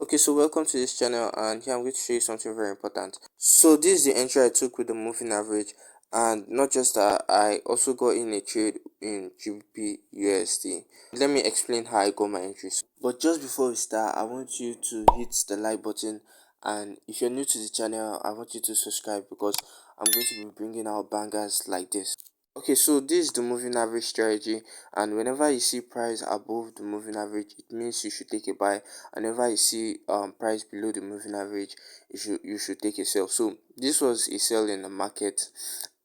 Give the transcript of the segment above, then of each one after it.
Okay, so welcome to this channel, and here I'm going to show you something very important. So this is the entry I took with the moving average, and not just that, I also got in a trade in GBP USD. Let me explain how I got my entries. But just before we start, I want you to hit the like button, and if you're new to the channel, I want you to subscribe because I'm going to be bringing out bangers like this. Okay, so this is the moving average strategy, and whenever you see price above the moving average, it means you should take a buy. And whenever you see price below the moving average, you should take a sell. So this was a sell in the market,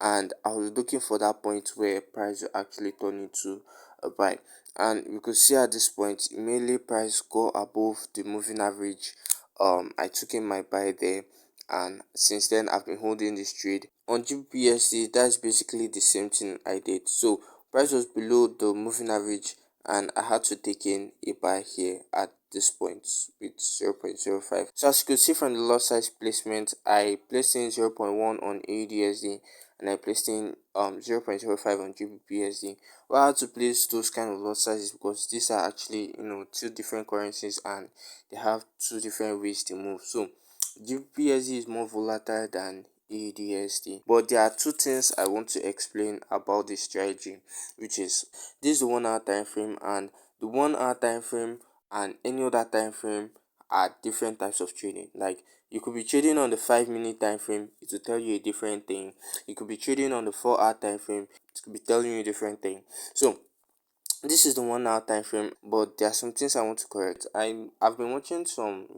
and I was looking for that point where price will actually turn into a buy. And you could see at this point, immediately price go above the moving average. I took in my buy there, and since then I've been holding this trade on GBPSD. That's basically the same thing I did. So price was below the moving average, and I had to take in a buy here at this point with 0.05. So as you can see from the lot size placement, I placed in 0.1 on AUDSD, and I placed in 0.05 on GBPSD. Well, I had to place those kind of lot sizes because these are actually two different currencies, and they have two different ways to move. So GBPSD is more volatile than AUDSD, but there are two things I want to explain about this strategy, which is this is the 1 hour time frame, and the 1 hour time frame and any other time frame are different types of trading. Like, you could be trading on the 5-minute time frame, it will tell you a different thing. You could be trading on the 4-hour time frame, it could be telling you a different thing. So this is the 1 hour time frame, but there are some things I want to correct. I've been watching some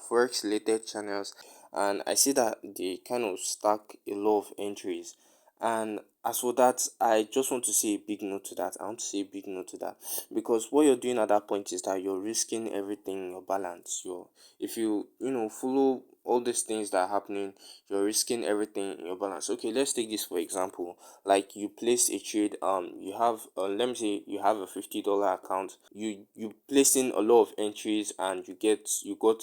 forex related channels, and I see that they kind of stack a lot of entries. And as for that, I just want to say a big no to that. I want to say a big no to that, because what you're doing at that point is that you're risking everything in your balance. If you follow all these things that are happening, you're risking everything in your balance. Okay, let's take this for example. Like, you place a trade, you have let me say you have a $50 account. You place in a lot of entries, and you got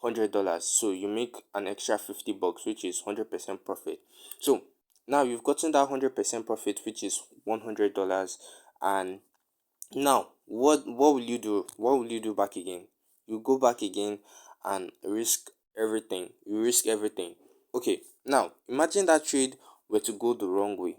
$100. So you make an extra $50, which is 100% profit. So now you've gotten that 100% profit, which is $100. And now what will you do? What will you do back again? You go back again and risk everything. You risk everything. Okay, now imagine that trade were to go the wrong way.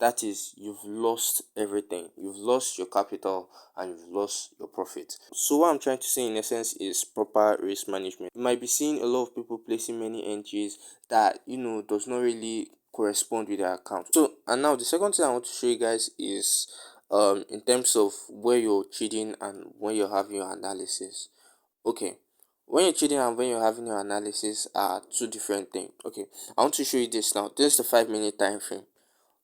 That is, you've lost everything. You've lost your capital, and you've lost your profit. So what I'm trying to say in essence is proper risk management. You might be seeing a lot of people placing many entries that does not really correspond with their account. So, and now the second thing I want to show you guys is in terms of where you're trading and when you're having your analysis. Okay, when you're trading and when you're having your analysis are two different things. Okay, I want to show you this now. This is the 5-minute time frame,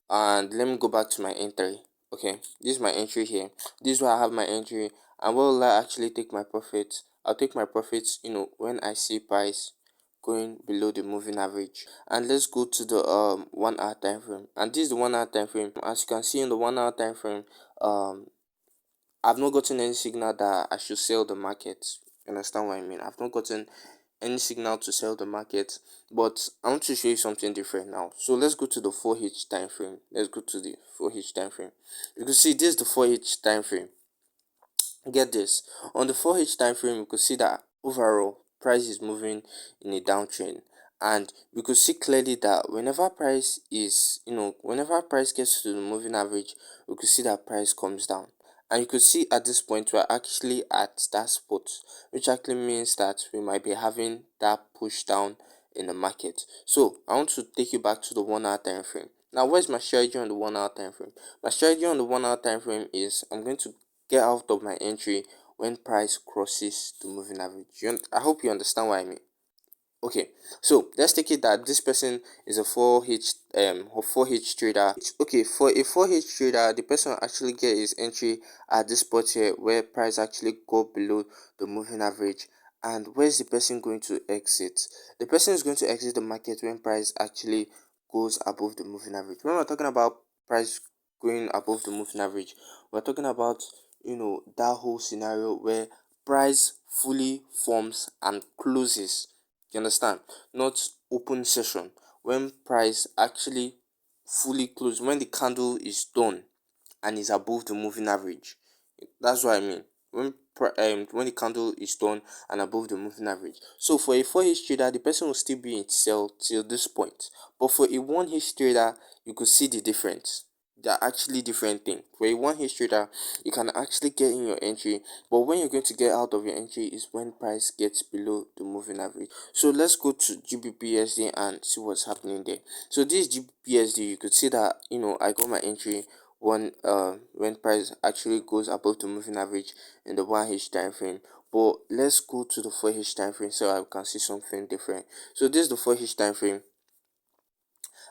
and let me go back to my entry. Okay, this is my entry here. This is where I have my entry, and where will I actually take my profits? I'll take my profits when I see price going below the moving average. And let's go to the 1 hour time frame, and this is the 1 hour time frame. As you can see in the 1 hour time frame, I've not gotten any signal that I should sell the market. You understand what I mean? I've not gotten any signal to sell the market, but I want to show you something different now. So let's go to the 4H time frame. Let's go to the 4H time frame. You can see this is the 4H time frame. Get this, on the 4H time frame, you could see that overall price is moving in a downtrend, and we could see clearly that whenever price gets to the moving average, we could see that price comes down. And you could see at this point we're actually at that spot, which actually means that we might be having that push down in the market. So I want to take you back to the 1 hour time frame. Now, where's my strategy on the 1 hour time frame? My strategy on the 1 hour time frame is I'm going to get out of my entry when price crosses the moving average. I hope you understand what I mean. Okay, so let's take it that this person is a 4H trader. Okay, for a 4H trader, the person will actually get his entry at this spot here where price actually go below the moving average. And where's the person going to exit? The person is going to exit the market when price actually goes above the moving average. When we're talking about price going above the moving average, we're talking about that whole scenario where price fully forms and closes. You understand? Not open session. When price actually fully closes, when the candle is done and is above the moving average. That's what I mean. When when the candle is done and above the moving average. So for a 4H trader, the person will still be in sell till this point. But for a 1H trader, you could see the difference. They're actually different things. For a 1H trader, you can actually get in your entry, but when you're going to get out of your entry is when price gets below the moving average. So let's go to GBPSD and see what's happening there. So this GBPSD, you could see that I got my entry when price actually goes above the moving average in the 1H time frame. But let's go to the 4H time frame so I can see something different. So this is the 4H time frame,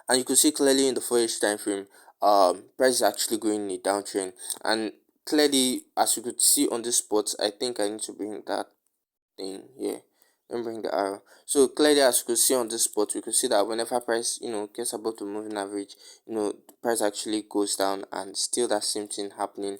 and you can see clearly in the 4H time frame, price is actually going in a downtrend. And clearly, as you could see on this spot, I think I need to bring that thing here. Let me bring the arrow. So clearly, as you could see on this spot, we could see that whenever price gets above the moving average, the price actually goes down, and still that same thing happening,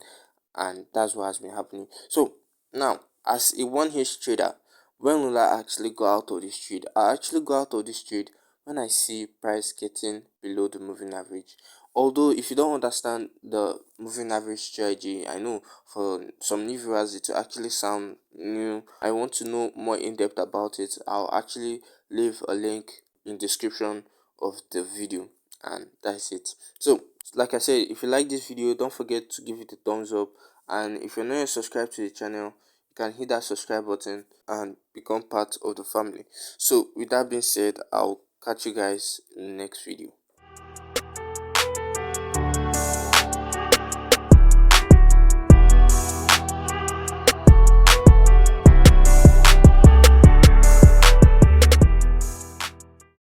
and that's what has been happening. So now, as a 1H trader, when will I actually go out of this trade? I actually go out of this trade when I see price getting below the moving average. Although if you don't understand the moving average strategy, I know for some new viewers it will actually sound new. I want to know more in depth about it. I'll actually leave a link in description of the video, and that's it. So like I said, if you like this video, don't forget to give it a thumbs up, and if you're not yet subscribed to the channel, you can hit that subscribe button and become part of the family. So with that being said, I'll catch you guys in the next video.